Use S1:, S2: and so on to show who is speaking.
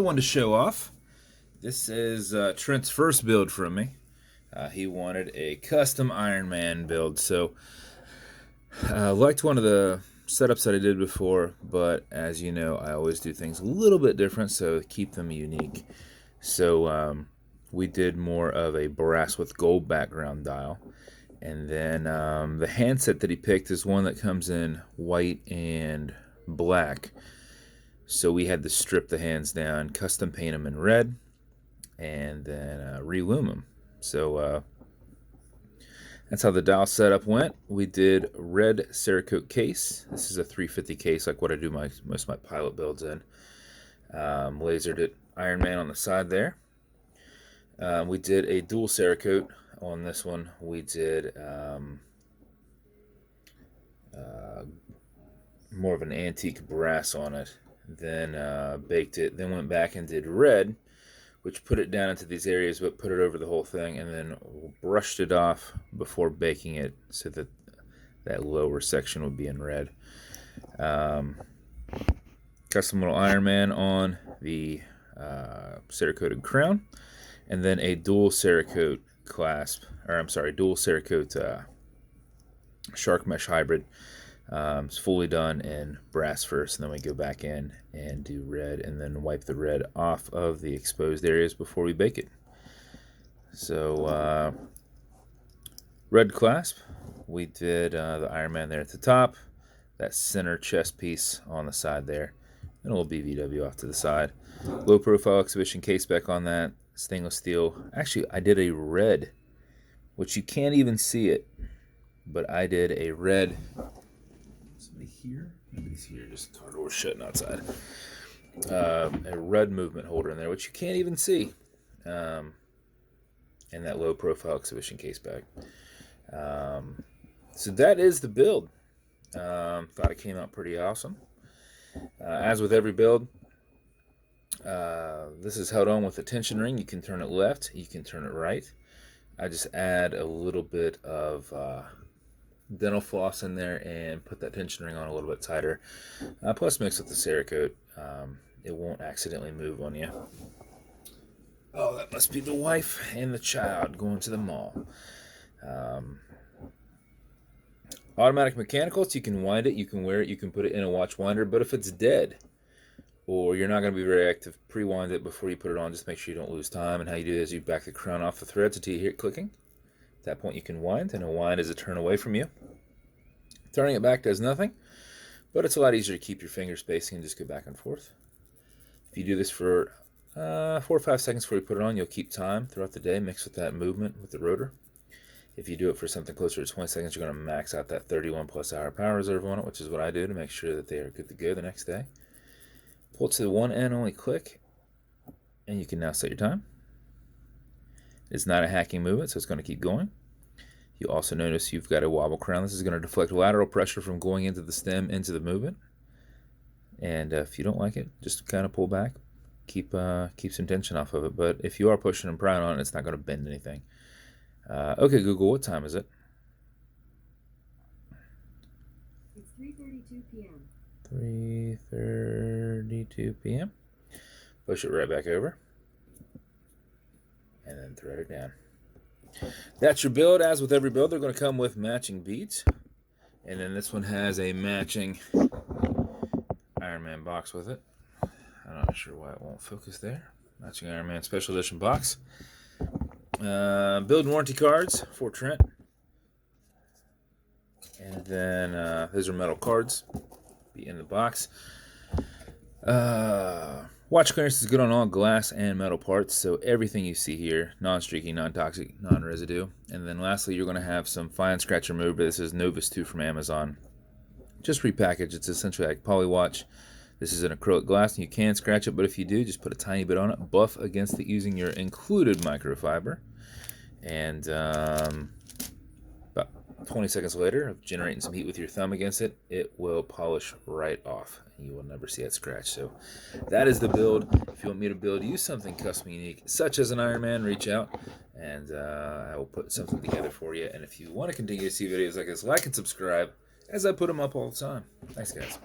S1: one to show off. This is Trent's first build from me. He wanted a custom Iron Man build, so liked one of the setups that I did before, but as you know, I always do things a little bit different, so keep them unique. So we did more of a brass with gold background dial, and then the handset that he picked is one that comes in white and black. So we had to strip the hands down, custom paint them in red, and then relume them. So that's how the dial setup went. We did red Cerakote case. This is a 350 case, like what I do most of my pilot builds in. Lasered it Iron Man on the side there. We did a dual Cerakote on this one. We did more of an antique brass on it. Then baked it. Then went back and did red, which put it down into these areas, but put it over the whole thing, and then brushed it off before baking it so that that lower section would be in red. Custom little Iron Man on the Cerakoted crown, and then a dual Cerakote clasp, or I'm sorry, dual Cerakote shark mesh hybrid. It's fully done in brass first, and then we go back in and do red, and then wipe the red off of the exposed areas before we bake it. So red clasp, we did the Iron Man there at the top, that center chest piece on the side there, and a little BVW off to the side. Low profile exhibition caseback on that, stainless steel. Actually, I did a red, which you can't even see it, but I did a red. Somebody here? Nobody's here, just car door shutting outside. A red movement holder in there, which you can't even see. And that low profile exhibition case back. So that is the build. Thought it came out pretty awesome. As with every build, this is held on with a tension ring. You can turn it left, you can turn it right. I just add a little bit of dental floss in there and put that tension ring on a little bit tighter. Plus mix with the Cerakote. It won't accidentally move on you. Oh, that must be the wife and the child going to the mall. Automatic mechanicals, you can wind it, you can wear it, you can put it in a watch winder, but if it's dead or you're not going to be very active, pre-wind it before you put it on. Just make sure you don't lose time. And how you do is you back the crown off the threads until you hear it clicking. At that point you can wind, and a wind is a turn away from you. Turning it back does nothing, but it's a lot easier to keep your finger spacing and just go back and forth. If you do this for 4 or 5 seconds before you put it on, you'll keep time throughout the day, mix with that movement with the rotor. If you do it for something closer to 20 seconds, you're going to max out that 31 plus hour power reserve on it, which is what I do to make sure that they are good to go the next day. Pull it to the one end, only click, and you can now set your time. It's not a hacking movement, so it's going to keep going. You also notice you've got a wobble crown. This is going to deflect lateral pressure from going into the stem into the movement. And if you don't like it, just kind of pull back. Keep some tension off of it. But if you are pushing and prying on it, it's not going to bend anything. Okay, Google, what time is it?
S2: It's 3:32 p.m.
S1: 3:32 p.m. Push it right back over. And then thread it down. That's your build. As with every build, they're going to come with matching beads. And then this one has a matching Iron Man box with it. I'm not sure why it won't focus there. Matching Iron Man Special Edition box. Build and warranty cards for Trent. And then those are metal cards. Be in the box. Watch clearance is good on all glass and metal parts, so everything you see here, non-streaky, non-toxic, non-residue. And then lastly, you're going to have some fine scratch remover. This is Novus 2 from Amazon. Just repackaged. It's essentially like Polywatch. This is an acrylic glass, and you can scratch it, but if you do, just put a tiny bit on it. Buff against it using your included microfiber. And about 20 seconds later, of generating some heat with your thumb against it, it will polish right off. You will never see that scratch. So that is the build. If you want me to build you something custom unique, such as an Iron Man, reach out, and I will put something together for you. And if you want to continue to see videos like this, like and subscribe, as I put them up all the time. Thanks, guys.